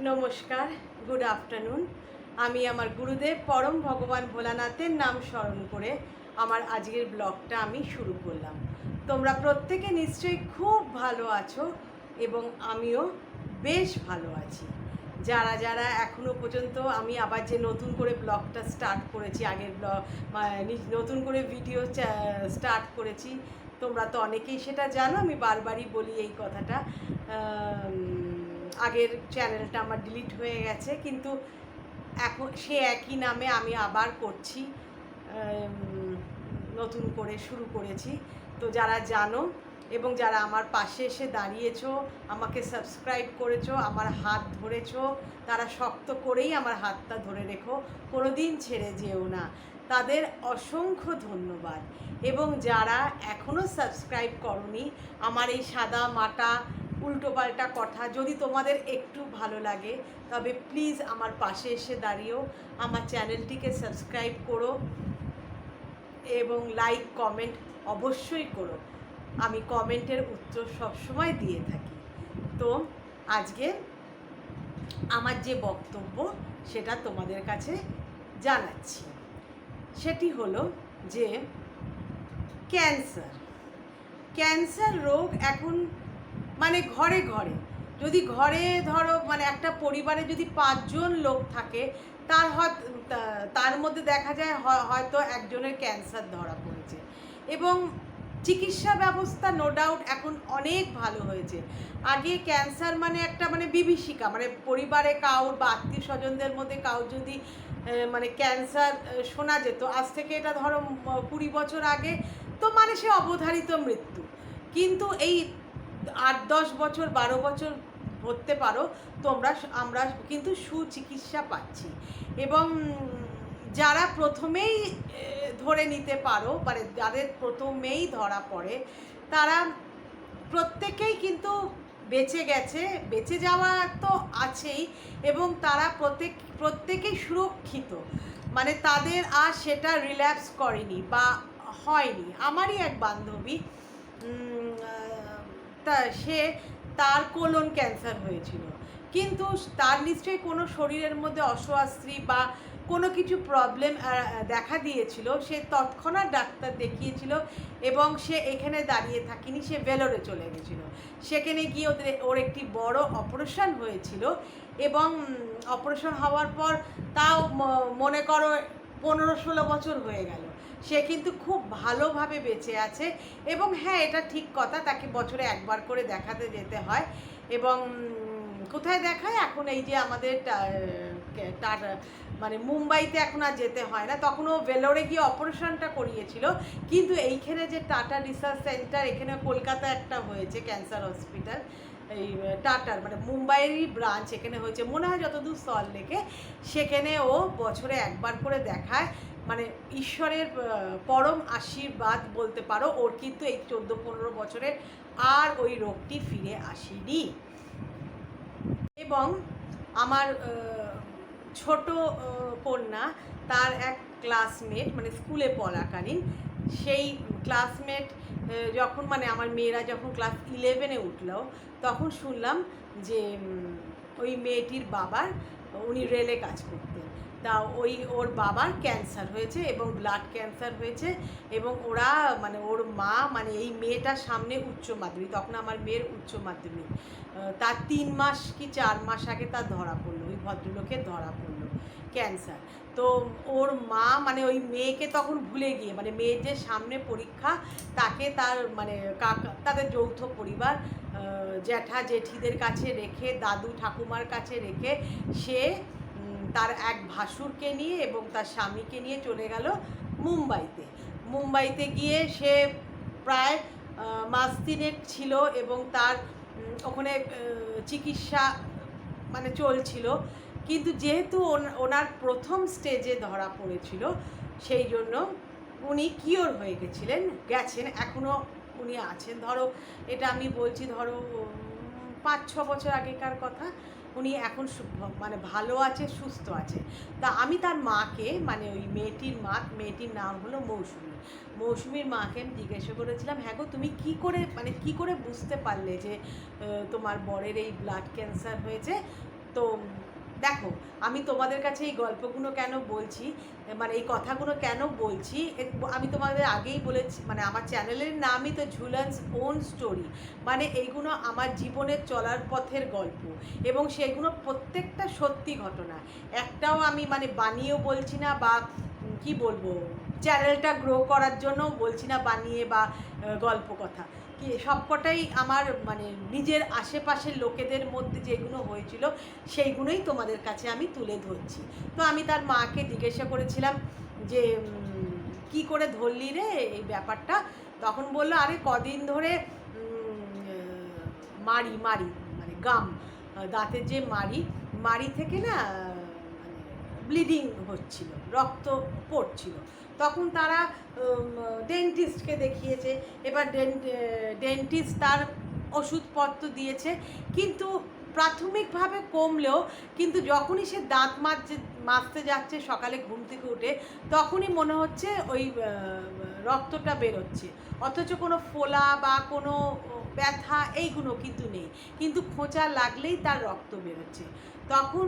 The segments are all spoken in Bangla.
নমস্কার, গুড আফটারনুন। আমি আমার গুরুদেব পরম ভগবান ভোলানাথের নাম স্মরণ করে আমার আজকের ব্লগটা আমি শুরু করলাম। তোমরা প্রত্যেকে নিশ্চয়ই খুব ভালো আছো এবং আমিও বেশ ভালো আছি। যারা যারা এখনও পর্যন্ত আমি আবার যে নতুন করে ব্লগটা স্টার্ট করেছি, আগের ব্লগ নতুন করে ভিডিও স্টার্ট করেছি, তোমরা তো অনেকেই সেটা জানো। আমি বারবারই বলি এই কথাটা। আগের চ্যানেলটা আমার ডিলিট হয়ে গেছে, কিন্তু এখন সে একই নামে আমি আবার করছি, নতুন করে শুরু করেছি। তো যারা জানো এবং যারা আমার পাশে এসে দাঁড়িয়েছো, আমাকে সাবস্ক্রাইব করেছো, আমার হাত ধরেছো, তারা শক্ত করেই আমার হাতটা ধরে রেখো, কোনো দিন ছেড়ে যেও না, তাদের অসংখ্য ধন্যবাদ। এবং যারা এখনও সাবস্ক্রাইব করনি, আমার এই সাদা মাটা উল্টোপাল্টা কথা যদি তোমাদের একটু ভালো লাগে, তবে প্লিজ আমার পাশে এসে দাঁড়িয়েও আমার চ্যানেলটিকে সাবস্ক্রাইব করো এবং লাইক কমেন্ট অবশ্যই করো। আমি কমেন্টের উত্তর সবসময় দিয়ে থাকি। তো আজকে আমার যে বক্তব্য সেটা তোমাদের কাছে জানাচ্ছি। সেটি হলো যে ক্যান্সার রোগ এখন মানে ঘরে ঘরে, যদি ঘরে ধরো মানে একটা পরিবারে যদি 5জন লোক থাকে, তার মধ্যে দেখা যায় হয়তো একজনের ক্যান্সার ধরা পড়েছে। এবং চিকিৎসা ব্যবস্থা নো ডাউট এখন অনেক ভালো হয়েছে। আগে ক্যান্সার মানে একটা মানে বিভীষিকা, মানে পরিবারে কাউর বা আত্মীয় স্বজনদের মধ্যে কাউর যদি মানে ক্যান্সার শোনা যেত, আজ থেকে এটা ধরো 20 বছর আগে, তো মানে সে অবধারিত মৃত্যু। কিন্তু এই 8-10 বছর 12 বছর ধরতে পারো আমরা কিন্তু সুচিকিৎসা পাচ্ছি। এবং যারা প্রথমেই ধরে নিতে পারো, মানে যাদের প্রথমেই ধরা পড়ে, তারা প্রত্যেকেই কিন্তু বেঁচে গেছে, বেঁচে যাওয়া তো আছেই, এবং তারা প্রত্যেকেই সুরক্ষিত, মানে তাদের আর সেটা রিল্যাপস করেনি বা হয়নি। আমারই এক বান্ধবী, তা তার কোলন ক্যান্সার হয়েছিল, কিন্তু তার নিশ্চয়ই কোনো শরীরের মধ্যে অস্বস্তি বা কোনো কিছু প্রবলেম দেখা দিয়েছিল। সে তৎক্ষণাৎ ডাক্তার দেখিয়েছিল এবং সে এখানে দাঁড়িয়ে থাকিনি, সে ভেলোরে চলে গেছিলো। সেখানে গিয়ে ওর একটি বড় অপারেশন হয়েছিল, এবং অপারেশন হওয়ার পর তাও মনে করো 15-16 বছর হয়ে গেল, সে কিন্তু খুব ভালোভাবে বেঁচে আছে। এবং হ্যাঁ, এটা ঠিক কথা, তাকে বছরে একবার করে দেখাতে যেতে হয়। এবং কোথায় দেখায় এখন, এই যে আমাদের মানে মুম্বাইতে এখন আর যেতে হয় না, তখনও ভেলোরে গিয়ে অপারেশনটা করিয়েছিল। কিন্তু এইখানে যে টাটা রিসার্চ সেন্টার, এখানে কলকাতা একটা হয়েছে ক্যান্সার হসপিটাল, এই টাটার মানে মুম্বাইয়েরই ব্রাঞ্চ এখানে হয়েছে মনে হয় যতদূর সল্টলেকে, সেখানে ও বছরে একবার করে দেখায়। মানে ঈশ্বরের পরম আশীর্বাদ বলতে পারো, ওর কিন্তু এই 14-15 বছরের আর ওই রোগটি ফিরে আসেনি। এবং আমার ছোট কন্যা, তার এক ক্লাসমেট, মানে স্কুলে পড়াকালীন সেই ক্লাসমেট যখন মানে আমার মেয়েরা যখন ক্লাস 11-এ উঠল, তখন শুনলাম যে ওই মেয়েটির বাবার, উনি রেলে কাজ করতেন, তা ওর বাবার ক্যান্সার হয়েছে এবং ব্লাড ক্যান্সার হয়েছে। এবং ওরা মানে ওর মা মানে এই মেয়েটার সামনে উচ্চ মাধ্যমিক, তখন আমার মেয়ের উচ্চ মাধ্যমিক, তার 3 মাস কি 4 মাস আগে তার ধরা পড়লো, ওই ভদ্রলোকের ধরা পড়লো ক্যান্সার। তো ওর মা মানে ওই মেয়েকে তখন ভুলে গিয়ে, মানে মেয়ের যে সামনে পরীক্ষা, তাকে তার মানে তাদের যৌথ পরিবার, জ্যাঠা জেঠিদের কাছে রেখে, দাদু ঠাকুমার কাছে রেখে, সে তার এক ভাসুরকে নিয়ে এবং তার স্বামীকে নিয়ে চলে গেল মুম্বাইতে গিয়ে সে প্রায় মাস 3 ছিল এবং তার ওখানে চিকিৎসা মানে চলছিল। কিন্তু যেহেতু ওনার প্রথম স্টেজে ধরা পড়েছিল, সেই জন্য উনি কিওর হয়ে গেছেন, এখনও উনি আছেন। ধরো এটা আমি বলছি, ধরো 5-6 বছর আগেকার কথা। উনি এখন মানে ভালো আছে, সুস্থ আছে। তা আমি তার মাকে, মানে ওই মেয়েটির নাম হলো মৌসুমীর মাকে আমি জিজ্ঞাসা করেছিলাম, হ্যাঁ গো, তুমি কী করে বুঝতে পারলে যে তোমার বরের এই ব্লাড ক্যান্সার হয়েছে? তো দেখো, আমি তোমাদের কাছে এই গল্পগুলো কেন বলছি, মানে এই কথাগুলো কেন বলছি, আমি তোমাদের আগেই বলেছি, মানে আমার চ্যানেলের নামই তো ঝুলনস ওন স্টোরি, মানে এইগুলো আমার জীবনের চলার পথের গল্প, এবং সেইগুলো প্রত্যেকটা সত্যি ঘটনা। একটাও আমি মানে বানিয়েও বলছি না, বা কি বলবো, চ্যানেলটা গ্রো করার জন্য বলছি না বানিয়ে, বা গল্প কথা কি, সবকটাই আমার মানে নিজের আশেপাশের লোকেদের মধ্যে যেগুলো হয়েছিল সেইগুলোই তোমাদের কাছে আমি তুলে ধরছি। তো আমি তার মাকে জিজ্ঞাসা করেছিলাম যে কি করে ধরলি রে এই ব্যাপারটা, তখন বললো আরে কদিন ধরে মাড়ি মাড়ি মানে গাম, দাঁতের যে মাড়ি থেকে না ব্লিডিং হচ্ছিল, রক্ত পড়ছিল। তখন তারা ডেন্টিস্টকে দেখিয়েছে, এবার ডেন্টিস্ট তার ওষুধপত্র দিয়েছে, কিন্তু প্রাথমিকভাবে কমলেও কিন্তু যখনই সে দাঁত মাজতে যাচ্ছে সকালে ঘুম থেকে উঠে, তখনই মনে হচ্ছে ওই রক্তটা বেরোচ্ছে, অথচ কোনো ফোলা বা কোনো ব্যথা এইগুলো কিন্তু নেই, কিন্তু খোঁচা লাগলেই তার রক্ত বেরোচ্ছে। তখন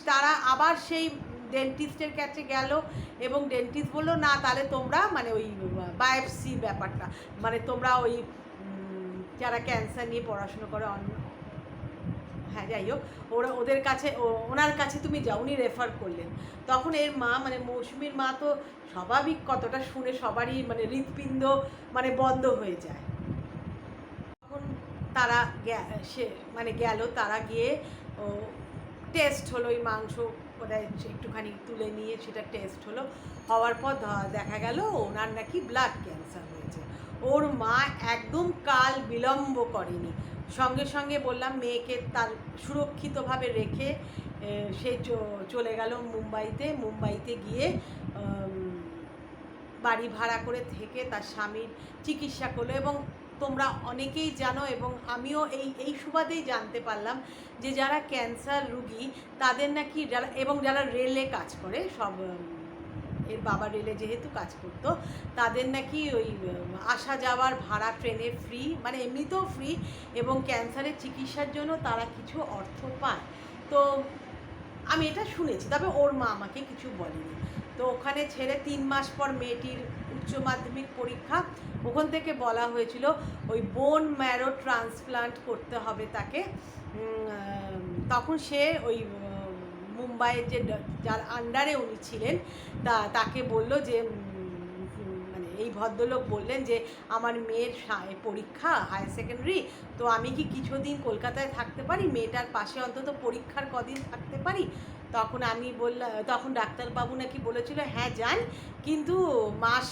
তারা আবার সেই ডেন্টিস্টের কাছে গেল, এবং ডেন্টিস্ট বললো না তাহলে তোমরা মানে ওই বায়োপসি ব্যাপারটা, মানে তোমরা ওই যারা ক্যান্সার নিয়ে পড়াশুনো করে, হ্যাঁ যাই হোক, ওদের কাছে, ওনার কাছে তুমি যাও, উনি রেফার করলেন। তখন এর মা মানে মৌসুমীর মা তো স্বাভাবিক, কতটা শুনে সবারই মানে হৃৎপিণ্ড মানে বন্ধ হয়ে যায়। তখন তারা সে মানে গেল, তারা গিয়ে টেস্ট হলো, ওই মাংস ওটা একটুখানি তুলে নিয়ে সেটা টেস্ট হলো, হওয়ার পর দেখা গেল ওনার নাকি ব্লাড ক্যান্সার হয়েছে। ওর মা একদম কাল বিলম্ব করেনি, সঙ্গে সঙ্গে বললাম মেয়েকে তার সুরক্ষিতভাবে রেখে সে চলে গেল মুম্বাইতে গিয়ে বাড়ি ভাড়া করে থেকে তার স্বামীর চিকিৎসা করলো। এবং তোমরা অনেকেই জানো, এবং আমিও এই সুবাদেই জানতে পারলাম যে যারা ক্যান্সার রুগী তাদের নাকি, যারা রেলে কাজ করে, সব এর বাবা রেলে যেহেতু কাজ করতো, তাদের নাকি ওই আসা যাওয়ার ভাড়া ট্রেনে ফ্রি, মানে এমনিতেও ফ্রি, এবং ক্যান্সারের চিকিৎসার জন্য তারা কিছু অর্থ পায়। তো আমি এটা শুনেছি, তবে ওর মা আমাকে কিছু বলেনি। তো ওখানে ছেড়ে 3 মাস পর মেয়েটির উচ্চ মাধ্যমিক পরীক্ষা, ওখান থেকে বলা হয়েছিল ওই বোন ম্যারো ট্রান্সপ্লান্ট করতে হবে তাকে। তখন সে ওই মুম্বাইয়ের যে যার আন্ডারে উনি ছিলেন তাকে বলল যে মানে এই ভদ্রলোক বললেন যে আমার মেয়ের পরীক্ষা হায়ার সেকেন্ডারি, তো আমি কি কিছুদিন কলকাতায় থাকতে পারি, মেয়েটার পাশে অন্তত পরীক্ষার কদিন থাকতে পারি। তখন আমি বললাম, তখন ডাক্তারবাবু নাকি বলেছিল হ্যাঁ যান, কিন্তু মাস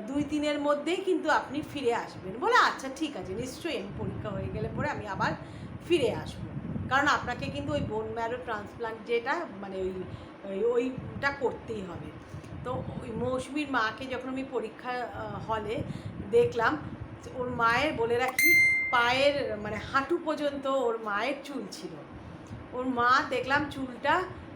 2-3-এর মধ্যেই কিন্তু আপনি ফিরে আসবেন। বলে আচ্ছা ঠিক আছে, নিশ্চয়ই আমি পরীক্ষা হয়ে গেলে পরে আমি আবার ফিরে আসবো, কারণ আপনাকে কিন্তু ওই বোন ম্যারো ট্রান্সপ্লান্ট যেটা মানে ওইটা করতেই হবে। তো ওই মৌসুমীর মাকে যখন আমি পরীক্ষা হলে দেখলাম, ওর মায়ের বলে রাখি পায়ের মানে হাঁটু পর্যন্ত ওর মায়ের চুল ছিল। ওর মা দেখলাম চুলটা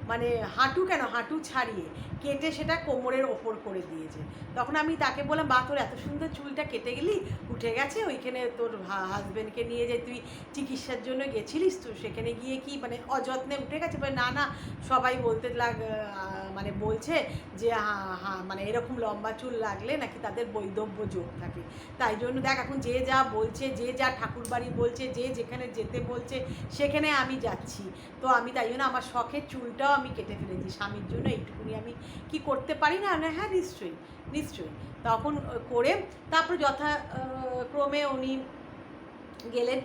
মানে হাঁটু ছাড়িয়ে কেটে সেটা কোমরের ওপর করে দিয়েছে। তখন আমি তাকে বললাম, বা তোর এত সুন্দর চুলটা কেটে গেলি, উঠে গেছে, ওইখানে তোর হাজব্যান্ডকে নিয়ে যে তুই চিকিৎসার জন্য গেছিলিস, তো সেখানে গিয়ে কি মানে অযত্নে উঠে গেছে? বলে না না, সবাই মানে বলছে যে মানে এরকম লম্বা চুল লাগলে নাকি তাদের বৈধব্য যোগ থাকে, তাই জন্য দেখ এখন যে যা বলছে, যে যা ঠাকুরবাড়ি বলছে, যে যেখানে যেতে বলছে সেখানে আমি যাচ্ছি। তো আমি তাই জন্য আমার শখের চুলটাও আমি কেটে ফেলেছি স্বামীর জন্য, এইটুকুনি আমি কি করতে পারি না? হ্যাঁ নিশ্চয়ই নিশ্চয়ই। তখন করে তারপর যথাক্রমে উনি গেলেন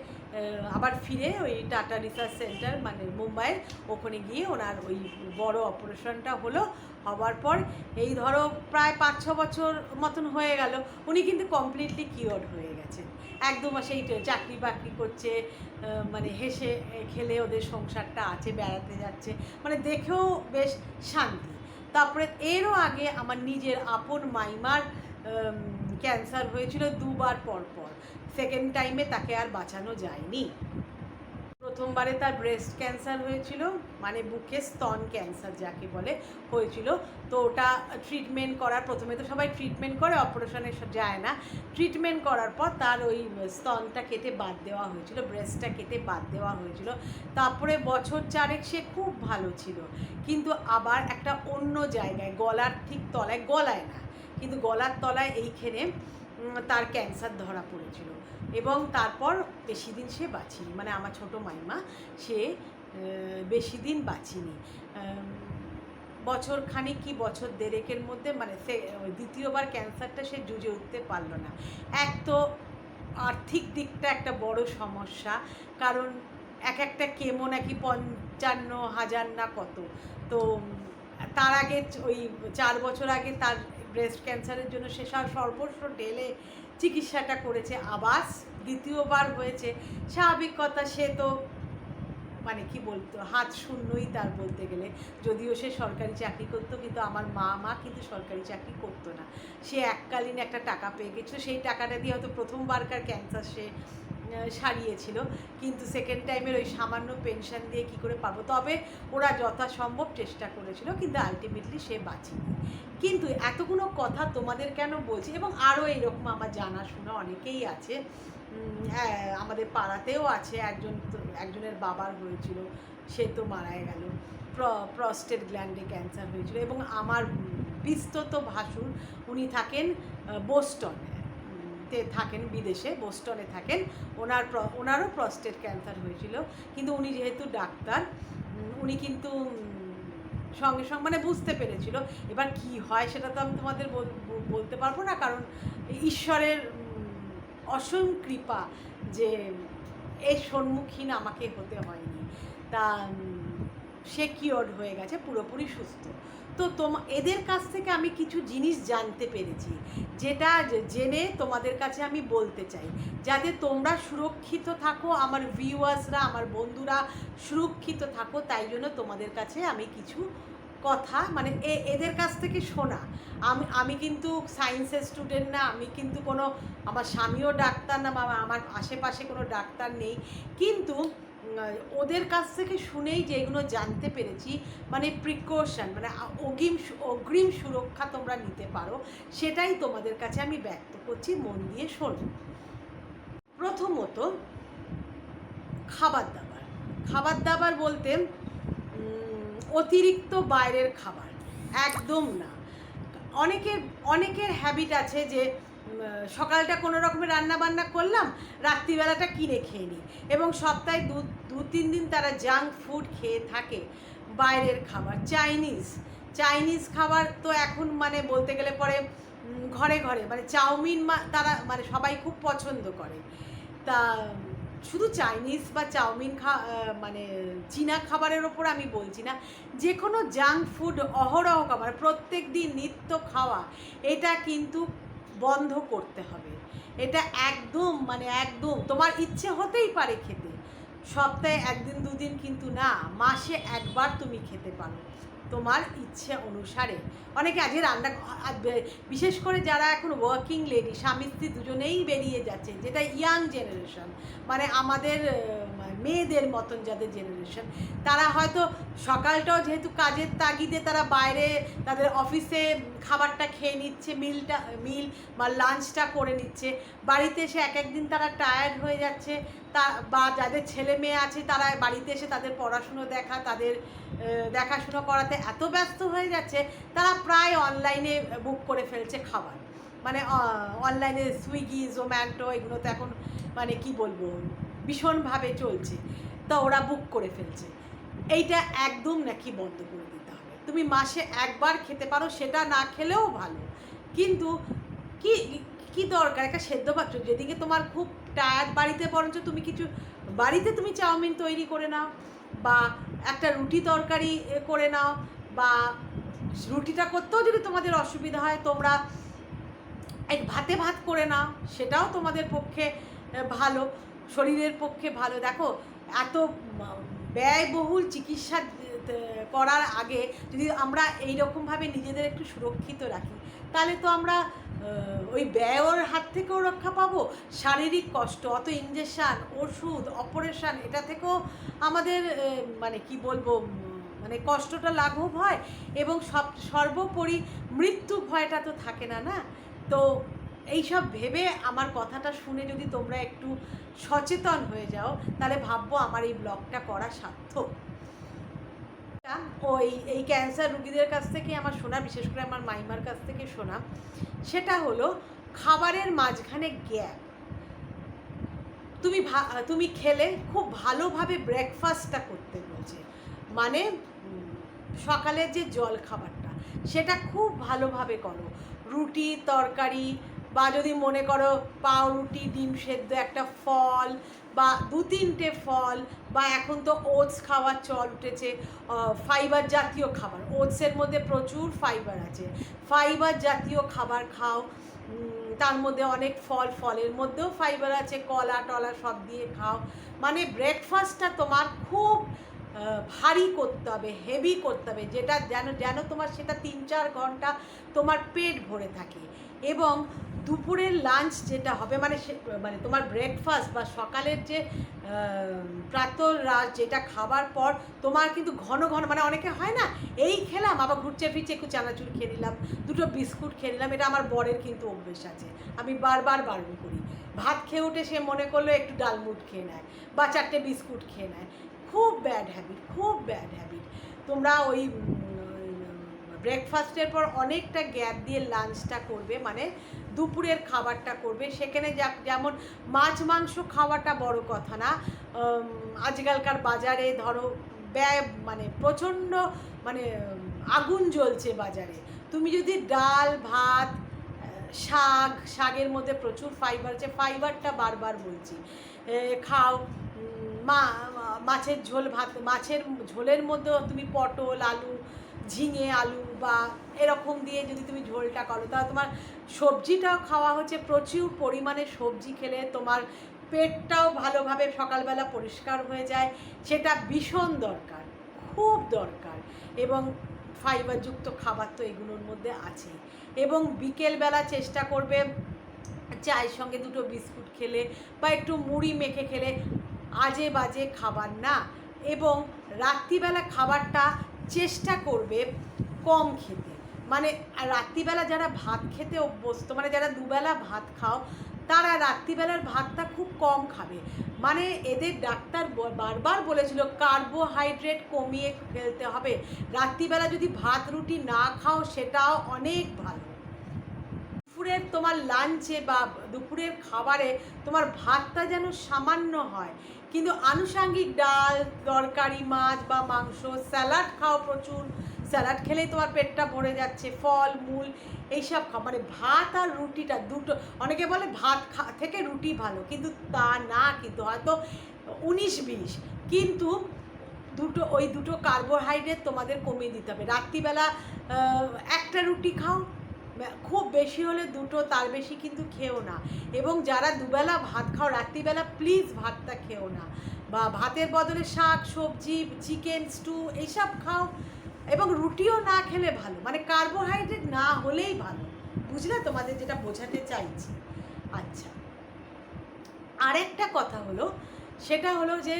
আবার ফিরে ওই টাটা রিসার্চ সেন্টার মানে মুম্বাইয়ের, ওখানে গিয়ে ওনার ওই বড় অপারেশনটা হলো। হওয়ার পর এই ধরো প্রায় 5-6 বছর মতন হয়ে গেল, উনি কিন্তু কমপ্লিটলি কিওর হয়ে গেছেন। 1-2 মাসে এই চাকরি বাকরি করছে, মানে হেসে খেলে ওদের সংসারটা আছে, বেড়াতে যাচ্ছে, মানে দেখেও বেশ শান্তি। তারপরে এরও আগে আমার নিজের আপন মাইমার ক্যান্সার হয়েছিল 2 বার পর। সেকেন্ড টাইমে তাকে আর বাঁচানো যায়নি। প্রথমবারে তার ব্রেস্ট ক্যান্সার হয়েছিল, মানে বুকে স্তন ক্যান্সার যাকে বলে হয়েছিল। তো ওটা ট্রিটমেন্ট করার, প্রথমে তো সবাই ট্রিটমেন্ট করে, অপারেশনে যায় না। ট্রিটমেন্ট করার পর তার ওই স্তনটা কেটে বাদ দেওয়া হয়েছিল, ব্রেস্টটা কেটে বাদ দেওয়া হয়েছিল। তারপরে বছর 4 সে খুব ভালো ছিল, কিন্তু আবার একটা অন্য জায়গায় গলার ঠিক তলায়, গলায় না কিন্তু গলার তলায় এইখানে তার ক্যান্সার ধরা পড়েছিল। এবং তারপর বেশি দিন সে বাঁচিনি, মানে আমার ছোটো মাইমা, সে বেশি দিন বাঁচিনি। বছর খানিক কি বছর দেড়েকের মধ্যে, মানে সে দ্বিতীয়বার ক্যান্সারটা সে জুঝে উঠতে পারলো না। এক তো আর্থিক দিকটা একটা বড় সমস্যা, কারণ একটা কেমো নাকি 55,000 না কত। তো তার আগে ওই 4 বছর আগে তার ব্রেস্ট ক্যান্সারের জন্য সে সর্বস্ব ঢেলে চিকিৎসাটা করেছে। আবার দ্বিতীয়বার হয়েছে, স্বাভাবিক কথা, সে তো মানে কি বলতো, হাত শূন্যই তার বলতে গেলে। যদিও সে সরকারি চাকরি করতো, কিন্তু আমার মা কিন্তু সরকারি চাকরি করতো না। সে এককালীন একটা টাকা পেয়ে গেছিলো, সেই টাকাটা দিয়ে হয়তো প্রথমবারকার ক্যান্সার সে সারিয়েছিল, কিন্তু সেকেন্ড টাইমের ওই সামান্য পেনশন দিয়ে কি করে পাবো। তবে ওরা যথাসম্ভব চেষ্টা করেছিল, কিন্তু আলটিমেটলি সে বাঁচেনি। কিন্তু এতগুলো কথা তোমাদের কেন বলছি, এবং আরও এইরকম আমার জানাশোনা অনেকেই আছে। হ্যাঁ, আমাদের পাড়াতেও আছে একজনের বাবার হয়েছিল, সে তো মারাই গেল। প্রস্টেট গ্ল্যান্ডে ক্যান্সার হয়েছিল। এবং আমার বিস্তৃত ভাসুর, উনি থাকেন বোস্টনে, থাকেন বিদেশে, বোস্টনে থাকেন। ওনারও প্রস্টেট ক্যান্সার হয়েছিল, কিন্তু উনি যেহেতু ডাক্তার, উনি কিন্তু সঙ্গে সঙ্গে মানে বুঝতে পেরেছিল। এবার কি হয় সেটা তো আমি তোমাদের বলতে পারবো না, কারণ ঈশ্বরের অসীম কৃপা যে এর সম্মুখীন আমাকে হতে হয়নি। তা সে কিওর্ড হয়ে গেছে, পুরোপুরি সুস্থ। তো এদের কাছ থেকে আমি কিছু জিনিস জানতে পেরেছি, যেটা জেনে তোমাদের কাছে আমি বলতে চাই, যাতে তোমরা সুরক্ষিত থাকো, আমার ভিউয়ার্সরা, আমার বন্ধুরা সুরক্ষিত থাকো। তাই জন্য তোমাদের কাছে আমি কিছু কথা, মানে এদের কাছ থেকে শোনা। আমি কিন্তু সায়েন্সের স্টুডেন্ট না, আমি কিন্তু কোনো, আমার স্বামীও ডাক্তার না, বা আমার আশেপাশে কোনো ডাক্তার নেই, কিন্তু ওদের কাছ থেকে শুনেই যেগুলো জানতে পেরেছি, মানে প্রিকশন, মানে অগ্রিম সুরক্ষা তোমরা নিতে পারো, সেটাই তোমাদের কাছে আমি ব্যক্ত করছি, মন দিয়ে শোনো। প্রথমত, খাবার দাবার বলতে অতিরিক্ত বাইরের খাবার একদম না। অনেকের হ্যাবিট আছে যে সকালটা কোনো রকমের রান্না বান্না করলাম, রাত্রিবেলাটা কিনে খেয়ে নিই, এবং সপ্তাহে 2-3 দিন তারা জাঙ্ক ফুড খেয়ে থাকে, বাইরের খাবার। চাইনিজ খাবার তো এখন মানে বলতে গেলে পরে ঘরে ঘরে, মানে চাউমিন তারা মানে সবাই খুব পছন্দ করে। তা শুধু চাইনিজ বা চাউমিন মানে চীনা খাবারের ওপর আমি বলছি না, যে কোনো জাঙ্ক ফুড অহরহ খাবার, প্রত্যেক দিন নিত্য খাওয়া, এটা কিন্তু বন্ধ করতে হবে। এটা একদম মানে একদম, তোমার ইচ্ছে হতেই পারে খেতে, সপ্তাহে 1-2 দিন কিন্তু না, মাসে একবার তুমি খেতে পারো তোমার ইচ্ছে অনুসারে। অনেকে আজকে বিশেষ করে যারা এখন ওয়ার্কিং লেডি, স্বামী স্ত্রী দুজনেই বেরিয়ে যাচ্ছে, যেটা ইয়াং জেনারেশন, মানে আমাদের মেয়েদের মতন যাদের জেনারেশন, তারা হয়তো সকালটাও যেহেতু কাজের তাগিদে তারা বাইরে তাদের অফিসে খাবারটা খেয়ে নিচ্ছে, মিল বা লাঞ্চটা করে নিচ্ছে, বাড়িতে এসে একদিন তারা টায়ার্ড হয়ে যাচ্ছে, বা যাদের ছেলে মেয়ে আছে তারা বাড়িতে এসে তাদের পড়াশুনো তাদের দেখাশুনো করাতে এত ব্যস্ত হয়ে যাচ্ছে, তারা প্রায় অনলাইনে বুক করে ফেলছে খাবার। মানে অনলাইনে সুইগি, জোম্যাটো, এগুলো তো এখন মানে কি বলবো, ভীষণভাবে চলছে, তো ওরা বুক করে ফেলছে। এইটা একদম নাকি বন্ধ করে দিতে হবে। তুমি মাসে একবার খেতে পারো, সেটা না খেলেও ভালো, কিন্তু কি দরকার একটা সেদ্ধ ভাত, যেদিকে তোমার খুব টায়ার্ড, বাড়িতে বরঞ্চ তুমি বাড়িতে তুমি চাউমিন তৈরি করে নাও, বা একটা রুটি তরকারি করে নাও, বা রুটিটা করতেও যদি তোমাদের অসুবিধা হয়, তোমরা ভাত করে নাও, সেটাও তোমাদের পক্ষে ভালো, শরীরের পক্ষে ভালো। দেখো, এত ব্যয়বহুল চিকিৎসা করার আগে যদি আমরা এইরকমভাবে নিজেদের একটু সুরক্ষিত রাখি, তাহলে তো আমরা ওই ব্যয়ের হাত থেকেও রক্ষা পাবো, শারীরিক কষ্ট, অত ইঞ্জেকশান, ওষুধ, অপারেশান, এটা থেকেও আমাদের মানে কি বলবো, মানে কষ্টটা লাঘব হয়, এবং সর্বোপরি মৃত্যু ভয়টা তো থাকে না, না? তো এইসব ভেবে আমার কথাটা শুনে যদি তোমরা একটু সচেতন হয়ে যাও, তাহলে ভাববো আমার এই ব্লগটা করা সার্থক। এই ক্যান্সার রুগীদের কাছ থেকে আমার শোনা, বিশেষ করে আমার মাইমার কাছ থেকে শোনা, সেটা হলো খাবারের মাঝখানে গ্যাপ। তুমি খেলে খুব ভালোভাবে ব্রেকফাস্টটা করতে বলছে, মানে সকালের যে জল খাবারটা সেটা খুব ভালোভাবে করো, রুটি তরকারি, বা যদি মনে করো পাউরুটি, ডিম সেদ্ধ, একটা ফল বা 2-3টে ফল, বা এখন তো ওটস খাওয়ার চল উঠেছে, ফাইবার জাতীয় খাবার, ওটসের মধ্যে প্রচুর ফাইবার আছে, ফাইবার জাতীয় খাবার খাও, তার মধ্যে অনেক ফলের মধ্যেও ফাইবার আছে, কলা টলা সব দিয়ে খাও, মানে ব্রেকফাস্টটা তোমার খুব ভারী করতে হবে, হেভি করতে হবে, যেটা যেন তোমার সেটা 3-4 ঘন্টা তোমার পেট ভরে থাকে। এবং দুপুরের লাঞ্চ যেটা হবে, মানে তোমার ব্রেকফাস্ট বা সকালের যে প্রাতরাশ যেটা খাবার পর তোমার কিন্তু ঘন ঘন, মানে অনেকে হয় না, এই খেলাম আবার ঘুরছে ফিরছে একটু চানাচুর খেয়ে নিলাম, 2টো বিস্কুট খেয়ে নিলাম, এটা আমার বরের কিন্তু অভ্যেস আছে, আমি বারবার বারণ করি। ভাত খেয়ে উঠে সে মনে করলো একটু ডালমুট খেয়ে নেয় বা 4টে বিস্কুট খেয়ে নেয়, খুব ব্যাড হ্যাবিট, খুব ব্যাড হ্যাবিট। তোমরা ওই ব্রেকফাস্টের পর অনেকটা গ্যাপ দিয়ে লাঞ্চটা করবে, মানে দুপুরের খাবারটা করবে, সেখানে যেমন মাছ মাংস খাওয়াটা বড় কথা না, আজকালকার বাজারে ধরো ব্যয় মানে প্রচণ্ড, মানে আগুন জ্বলছে বাজারে, তুমি যদি ডাল ভাত, শাকের মধ্যে প্রচুর ফাইবার আছে, ফাইবারটা বারবার বলছি খাও, মাছের ঝোল ভাত, মাছের ঝোলের মধ্যেও তুমি পটল আলু, ঝিঙে আলু বা এরকম দিয়ে যদি তুমি ঝোলটা করো, তাহলে তোমার সবজিটাও খাওয়া হচ্ছে, প্রচুর পরিমাণে সবজি খেলে তোমার পেটটাও ভালোভাবে সকালবেলা পরিষ্কার হয়ে যায়, সেটা ভীষণ দরকার, খুব দরকার। এবং ফাইবারযুক্ত খাবার তো এগুলোর মধ্যে আছে। এবং বিকেলবেলা চেষ্টা করবে চায়ের সঙ্গে 2টো বিস্কুট খেলে বা একটু মুড়ি মেখে খেলে, আজে বাজে খাবার না। এবং রাত্রিবেলা খাবারটা চেষ্টা করবে কম খেতে, মানে রাত্রিবেলা যারা ভাত খেতে অভ্যস্ত, মানে যারা দুবেলা ভাত খাও, তারা রাত্রিবেলার ভাতটা খুব কম খাবে, মানে এদের ডাক্তার বারবার বলেছিল কার্বোহাইড্রেট কমিয়ে ফেলতে হবে, রাত্রিবেলা যদি ভাত রুটি না খাও সেটাও অনেক ভালো। দুপুরের তোমার লাঞ্চে বা দুপুরের খাবারে তোমার ভাতটা যেন সামান্য হয়, কিন্তু আনুষাঙ্গিক ডাল তরকারি, মাছ বা মাংস, স্যালাড খাও প্রচুর, স্যালাড খেলেই তোমার পেটটা ভরে যাচ্ছে, ফল মূল এইসব খাও, মানে ভাত আর রুটিটা দুটো, অনেকে বলে ভাত থেকে রুটি ভালো, কিন্তু তা না, কিন্তু হয়তো 19-20, কিন্তু ওই দুটো কার্বোহাইড্রেট তোমাদের কমিয়ে দিতে হবে। রাত্রিবেলা একটা রুটি খাও, খুব বেশি হলে 2টো, তার বেশি কিন্তু খেও না। এবং যারা দুবেলা ভাত খাও, রাত্রিবেলা প্লিজ ভাতটা খেও না, বা ভাতের বদলে শাক সবজি, চিকেন স্টু এইসব খাও, এবং রুটিও না খেলে ভালো, মানে কার্বোহাইড্রেট না হলেই ভালো, বুঝলে তোমাদের যেটা বোঝাতে চাইছি। আচ্ছা, আরেকটা কথা হলো, সেটা হলো যে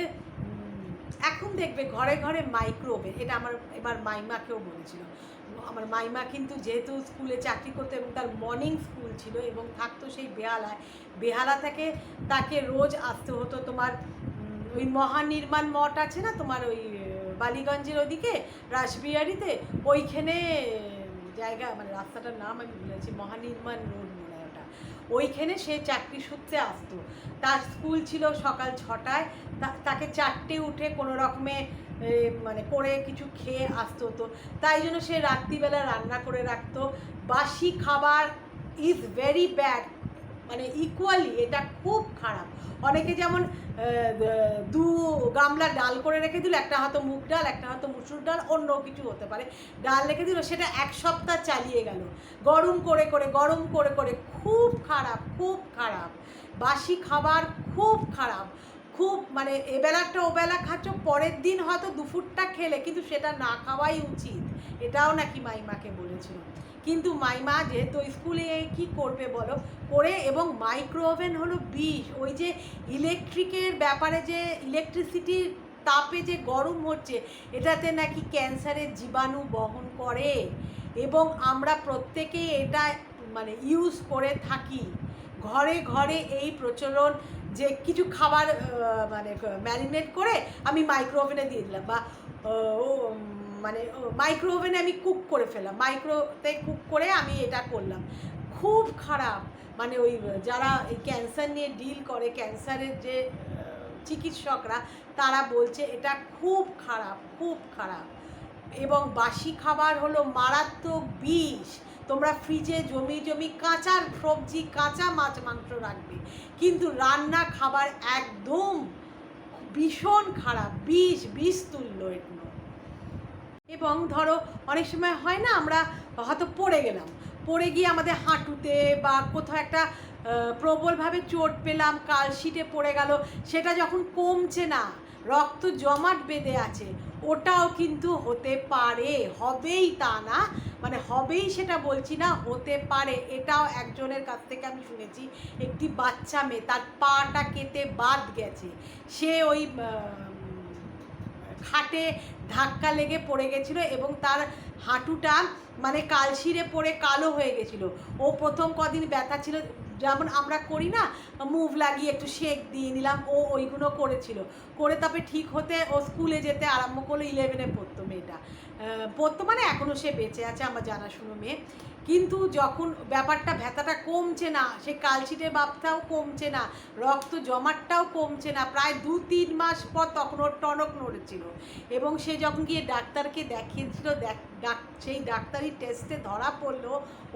এখন দেখবে ঘরে ঘরে মাইক্রোওভেন, এটা এবার মাইমাকেও বলেছিল, আমার মাইমা কিন্তু যেহেতু স্কুলে চাকরি করতো এবং তার মর্নিং স্কুল ছিল এবং থাকতো সেই বেহালা থেকে তাকে রোজ আসতে হতো তোমার ওই মহানির্মাণ মঠ আছে না তোমার ওই বালিগঞ্জের ওদিকে রাসবিহারিতে, ওইখানে জায়গা, মানে রাস্তাটার নাম আমি ভুলেছি, মহানির্মাণ রোড মনে হয় ওটা, ওইখানে সে চাকরি সূত্রে আসতো, তার স্কুল ছিল সকাল 6টায়, তাকে 4টে উঠে কোনো রকমে মানে করে কিছু খেয়ে আসতে হতো, তাই জন্য সে রাত্রিবেলা রান্না করে রাখতো। বাসি খাবার ইজ ভেরি ব্যাড, মানে ইকুয়ালি এটা খুব খারাপ। অনেকে যেমন 2 গামলা ডাল করে রেখে দিল, একটা হয়তো মুগ ডাল, একটা হয়তো মুসুর ডাল, অন্য কিছু হতে পারে, ডাল রেখে দিল, সেটা 1 সপ্তাহ চালিয়ে গেল, গরম করে করে, খুব খারাপ, খুব খারাপ। বাসি খাবার খুব খারাপ, খুব, মানে এবেলাটা ওবেলা খাচ্ছ, পরের দিন হয়তো দুপুরটা খেলে, কিন্তু সেটা না খাওয়াই উচিত, এটাও নাকি মাইমাকে বলেছিল। কিন্তু মাইমা যেহেতু স্কুলে কি করবে বলো, করে। এবং মাইক্রো ওভেন হলো বিষ। ওই যে ইলেকট্রিকের ব্যাপারে, যে ইলেকট্রিসিটির তাপে যে গরম হচ্ছে, এটাতে নাকি ক্যান্সারের জীবাণু বহন করে, এবং আমরা প্রত্যেকেই এটা মানে ইউজ করে থাকি। ঘরে ঘরে এই প্রচলন যে কিছু খাবার মানে ম্যারিনেট করে আমি মাইক্রো ওভেনে দিয়ে দিলাম, বা মানে মাইক্রো ওভেনে আমি কুক করে ফেললাম, মাইক্রোতে কুক করে আমি এটা করলাম। খুব খারাপ। মানে ওই যারা এই ক্যান্সার নিয়ে ডিল করে, ক্যান্সারের যে চিকিৎসকরা, তারা বলছে এটা খুব খারাপ, খুব খারাপ। এবং বাসি খাবার হলো মারাত্মক বিষ। তোমরা ফ্রিজে জমি জমি কাঁচা সবজি, কাঁচা মাছ মাংস রাখবে, কিন্তু রান্না খাবার একদম ভীষণ খারাপ, বিষ তুল্য এগুলো। এবং ধরো অনেক সময় হয় না, আমরা হয়তো পড়ে গেলাম, পড়ে গিয়ে আমাদের হাঁটুতে বা কোথাও একটা প্রবলভাবে চোট পেলাম, কালশিটে পড়ে গেল, সেটা যখন কমছে না, রক্ত জমাট বেঁধে আছে, ওটাও কিন্তু হতে পারে, হবেই তা না, মানে হবেই সেটা বলছি না, হতে পারে। এটাও একজনের কাছ থেকে আমি শুনেছি, একটি বাচ্চা মেয়ে, তার পাটা কেটে বাদ গেছে, সে ওই খাটে ধাক্কা লেগে পড়ে গেছিলো এবং তার হাঁটুটা মানে কালশিরে পড়ে কালো হয়ে গেছিলো। ও প্রথম কদিন ব্যথা ছিল, যেমন আমরা করি না, মুভ লাগিয়ে একটু শেক দিয়ে নিলাম, ও ওইগুলো করেছিল, করে তারপরে ঠিক হতে ও স্কুলে যেতে আরম্ভ করলো। 11-এ পড়তো মেয়েটা, পড়তো মানে এখনও সে বেঁচে আছে, আমার জানাশুনো মেয়ে। কিন্তু যখন ব্যাপারটা ব্যথাটা কমছে না, সে কালশিটের ভাবটাও কমছে না, রক্ত জমাটটাও কমছে না, প্রায় 2-3 মাস পর তখন ওর টনক নড়েছিল। এবং সে যখন গিয়ে ডাক্তারকে দেখিয়েছিল, সেই ডাক্তারি টেস্টে ধরা পড়লো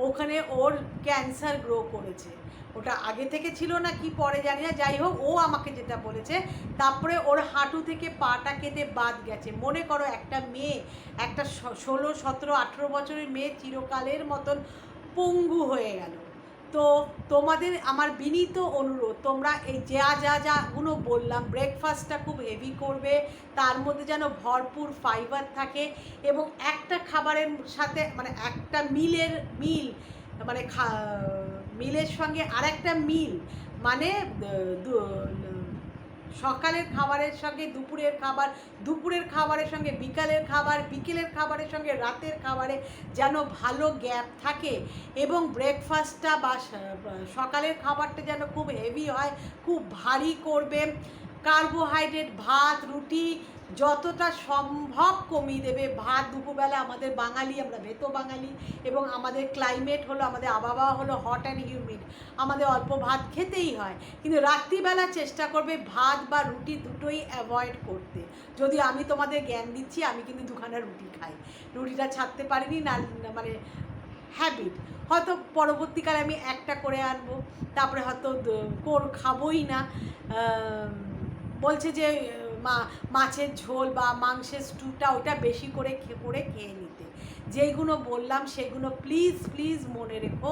ওখানে ওর ক্যান্সার গ্রো করেছে। ওটা আগে থেকে ছিল না কি পরে জানি না, যাই হোক, ও আমাকে যেটা বলেছে। তারপরে ওর হাঁটু থেকে পাটা কেটে বাদ গেছে। মনে করো একটা মেয়ে, একটা 16, 17, 18 বছরের মেয়ে চিরকালের মতন পঙ্গু হয়ে গেল। তো তোমাদের আমার বিনীত অনুরোধ, তোমরা এই যাগুলো বললাম, ব্রেকফাস্টটা খুব হেভি করবে, তার মধ্যে যেন ভরপুর ফাইবার থাকে, এবং একটা খাবারের সাথে মানে একটা মিল মানে মিলের সঙ্গে আরেকটা মিল, মানে সকালের খাবারের সঙ্গে দুপুরের খাবার, দুপুরের খাবারের সঙ্গে বিকালের খাবার, বিকেলের খাবারের সঙ্গে রাতের খাবারে যেন ভালো গ্যাপ থাকে, এবং ব্রেকফাস্টটা বা সকালের খাবারটা যেন খুব হেভি হয়, খুব ভারী করবে। কার্বোহাইড্রেট, ভাত রুটি যতটা সম্ভব কমিয়ে দেবে। ভাত দুপুরবেলা, আমাদের বাঙালি, আমরা ভেতো বাঙালি, এবং আমাদের ক্লাইমেট হলো, আমাদের আবহাওয়া হলো হট অ্যান্ড হিউমিড, আমাদের অল্প ভাত খেতেই হয়, কিন্তু রাত্রিবেলা চেষ্টা করবে ভাত বা রুটি দুটোই অ্যাভয়েড করতে। যদি আমি তোমাদের জ্ঞান দিচ্ছি, আমি কিন্তু 2খানা রুটি খাই, রুটিটা ছাড়তে পারিনি না, মানে হ্যাবিট। হয়তো পরবর্তীকালে আমি একটা করে আনবো, তারপরে হয়তো খাবোই না। বলছে যে মাছের ঝোল বা মাংসের স্টুটা ওটা বেশি করে খেয়ে নিতে। যেইগুলো বললাম সেগুলো প্লিজ প্লিজ মনে রেখো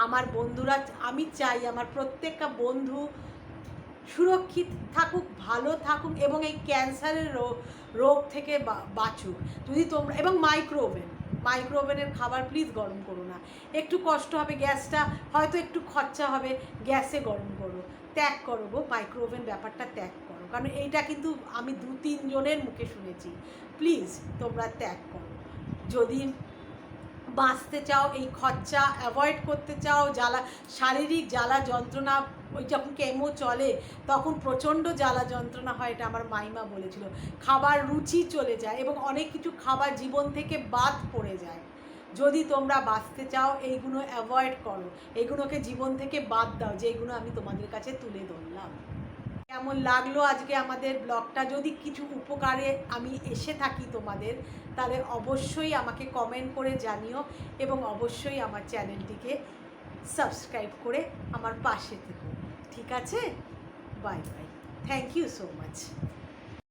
আমার বন্ধুরা। আমি চাই আমার প্রত্যেকটা বন্ধু সুরক্ষিত থাকুক, ভালো থাকুক, এবং এই ক্যান্সারের রোগ থেকে বাঁচুক। যদি তোমরা, এবং মাইক্রো ওভেনের খাবার প্লিজ গরম করো না, একটু কষ্ট হবে, গ্যাসটা হয়তো একটু খরচা হবে, গ্যাসে গরম করো, ত্যাগ করো গো, মাইক্রো ওভেন ব্যাপারটা ত্যাগ করো, কারণ এইটা কিন্তু আমি 2-3 জনের মুখে শুনেছি। প্লিজ তোমরা ত্যাগ করো যদি বাঁচতে চাও, এই খরচা অ্যাভয়েড করতে চাও। শারীরিক জ্বালা যন্ত্রণা, ওই যখন কেমো চলে তখন প্রচণ্ড জ্বালা যন্ত্রণা হয়, এটা আমার মাইমা বলেছিল। খাবার রুচি চলে যায় এবং অনেক কিছু খাবার জীবন থেকে বাদ পড়ে যায়। যদি তোমরা বাঁচতে চাও এইগুলো অ্যাভয়েড করো, এইগুলোকে জীবন থেকে বাদ দাও, যেগুলো আমি তোমাদের কাছে তুলে ধরলাম। কেমন লাগলো আজকে আমাদের ব্লগটা? যদি কিছু উপকারে আমি এসে থাকি তোমাদের, তাহলে অবশ্যই আমাকে কমেন্ট করে জানিও, এবং অবশ্যই আমার চ্যানেলটিকে সাবস্ক্রাইব করে আমার পাশে থেকো। ঠিক আছে? Bye bye, thank you so much.